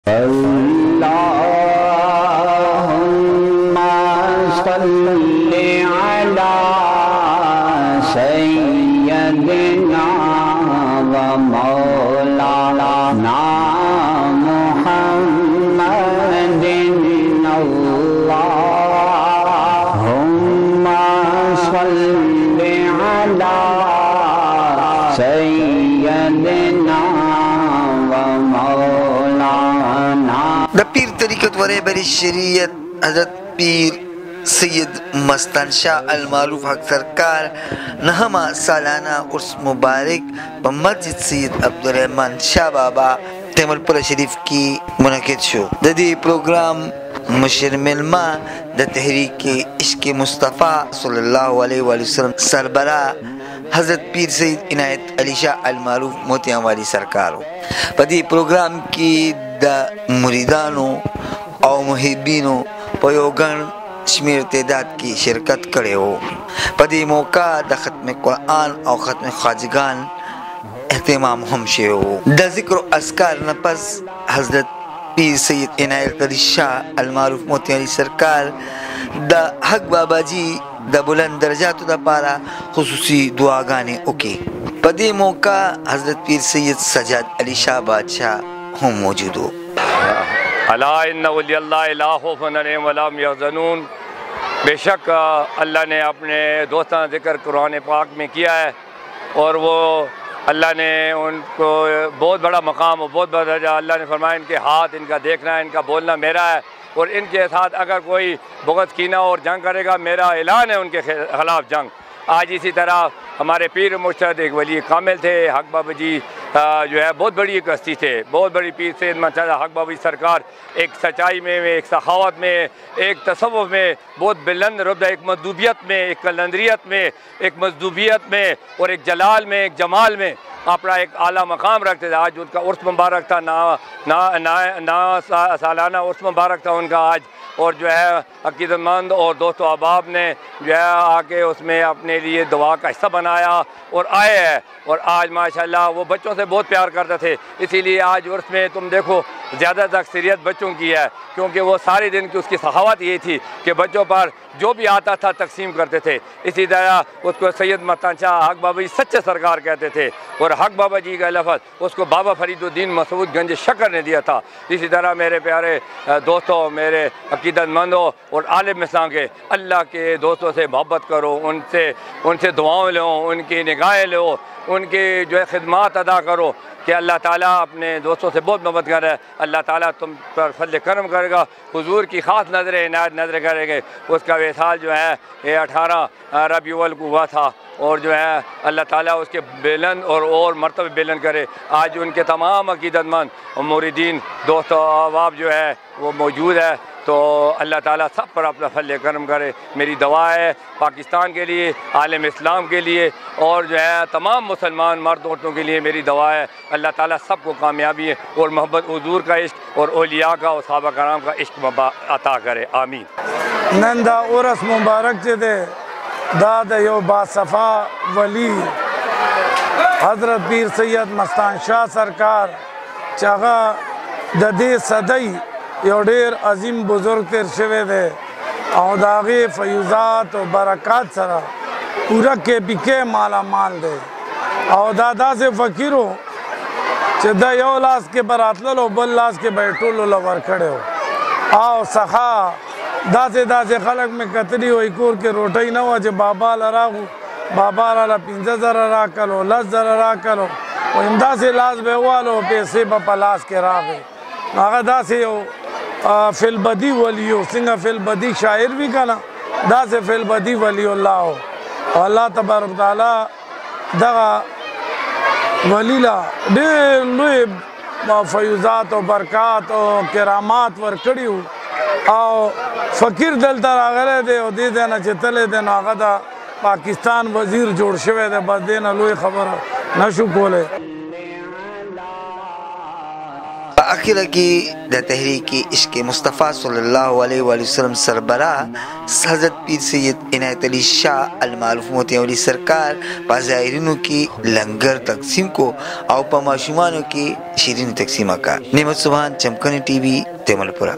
अल्लाहुम्मा सल्लि अला सय्यदिना व मौलाना मुहम्मदिन अल्लाहुम्मा सल्लि अला सय्यदिना द पीर तरीक़त वरे बरी शरीयत हज़रत पीर सैयद मस्तान शाह अल मारूफ हक सरकार नहमा सालाना उर्स मुबारक व मस्जिद सैयद अब्दुर्रहमान शाह बाबा तेमलपुरा शरीफ की मुनक़िद शो। ददी प्रोग्राम मुशर मिलमा द तहरीक इश्क मुस्तफ़ा सल्लल्लाहु अलैहि वसल्लम सरबरा हज़रत पीर सैयद इनायत अली शाह अल मारूफ मोतियां वाली सरकार पदी प्रोग्राम की द मुरीदानों और मुहिब्बीनों पयोगन शमीर तादाद की शिरकत करे हो। पदी मौका द ख़त्म कुरान और ख़त्म ख्वाजगान एहतमाम हमशे हो। द ज़िक्र अस्कार नपस हज़रत पीर सैयद इनायत अली शाह अल मारूफ मोतियां वाली सरकार द हक बाबा जी द बुलंद दर्जात द पारा खुसूसी दुआ गाने ओके। पदी मौका हज़रत पीर सैयद सजाद अली शाह बादशाह हम मौजूद हो। अला इन्ना वलियल्लाह ला खौफुन अलैहिम वला हुम यहज़नून। बेशक अल्लाह ने अपने दोस्ताना ज़िक्र कुरान पाक में किया है और वो अल्लाह ने उनको बहुत बड़ा मकाम और बहुत बड़ा दर्जा अल्लाह ने फरमाया इनके हाथ इनका देखना है इनका बोलना मेरा है और इनके साथ अगर कोई बुग़्ज़ कीना और जंग करेगा मेरा ऐलान है उनके ख़िलाफ़ जंग। आज इसी तरह हमारे पीर मुर्शद एक वली कामिल थे हक बाबा जी जो है बहुत बड़ी एक हस्ती थे। बहुत बड़ी पीर सैयद मस्तान हक बाबा जी सरकार एक सच्चाई में एक सखावत में एक तसव्वुफ़ में बहुत बुलंद रुतबा एक मज़दूबियत में एक कलंदरियत में एक मज़दूबियत में और एक जलाल में एक जमाल में अपना एक आला मकाम रखते थे। आज उनका उर्स मुबारक था ना सालाना उर्स मुबारक था उनका आज और जो है अकीदतमंद और दोस्तों अहबाब ने जो है आके उसमें अपने लिए दुआ का हिस्सा बनाया और आए हैं और आज माशाल्लाह वो बच्चों से बहुत प्यार करते थे। इसीलिए आज उर्स में तुम देखो ज़्यादातर अक्सरियत बच्चों की है क्योंकि वो सारे दिन की उसकी सखावत ये थी कि बच्चों पर जो भी आता था तकसीम करते थे। इसी तरह उसको सैयद मस्तान शाह हक बाबा जी सच्चे सरकार कहते थे और हक बाबा जी का लफ्ज़ उसको बाबा फरीदुद्दीन मसूद गंज शक्कर ने दिया था। इसी तरह मेरे प्यारे दोस्तों मेरे अकीदतमंदों और आलिम इस्लाम के अल्लाह के दोस्तों से मोहब्बत करो उनसे दुआएं लो उनकी निगाहें लो उनकी जो है खिदमत अदा करो कि अल्लाह ताला अपने दोस्तों से बहुत मोहब्बत कर रहा है। अल्लाह ताला तुम पर फजल करम करेगा हुजूर की ख़ास नज़र करेंगे। उसका विसाल जो है ये 18 रबीउल अव्वल को हुआ था और जो है अल्लाह ताला उसके बुलंद और मर्तबे बुलंद करे। आज उनके तमाम अकीदतमंद और मुरीदीन दोस्त अहबाब जो है वो मौजूद है तो अल्लाह ताला सब पर अपना फजल करम करे। मेरी दुआ है पाकिस्तान के लिए आलम इस्लाम के लिए और जो है तमाम मुसलमान मर्द औरतों के लिए मेरी दुआ है अल्लाह ताला सबको कामयाबी है और मोहब्बत हुजूर का इश्क और औलिया का और सहाबा कराम का इश्क अता करे आमीन। नंदा उर्स मुबारक दे दाद यो बासफ़ा वली हज़रत पीर सैयद मस्तान शाह सरकार चागा ददे सदई यो ढेर अजीम बुजुर्ग तेर शवे दे और दागे फयूज़ात और बरक़ात सरा पूरा के पिके माला माल दे और दादा से फ़कीर हो चदा यो लाश के बरातल लो बल लाश के बैठो लो लवर खड़े हो आओ सखा दासे खलक में कतरी हो इकोर के रोटी न हो जे बाबा लराहू बाबा ला 50,000 रा कलो 10,000 रा कलो वो इमदा से लाश बेवा लो पैसे बपलास के रावे आगा दासे हो फिल बदी वलियो सिंगा फिल बदी शायर भी कना दासे फिल बदी वलियुल्लाह हो अल्लाह तबारक ताला दगा वलीला ढेर लुए फयूज़ात और बरक़ात और करामात वर्कड़ी हो और फ़कीर दलता रागले दे और दे देना चतले देना आगा पाकिस्तान वजीर जोड़ शवे दे बस देना लुए खबर नशु कोले। आखिर की द तहरीक इश्क मुस्तफ़ा सल्लल्लाहु अलैहि वसल्लम सरबरा हज़रत पीर सैयद इनायत अली शाह अल मारूफ मोतियावली सरकार पाज़ायरिनों की लंगर तकसीम को और पमाशुमानों की शीरीन तकसीमा का नेमत सुभान चमकनी टीवी तेमलपुरा।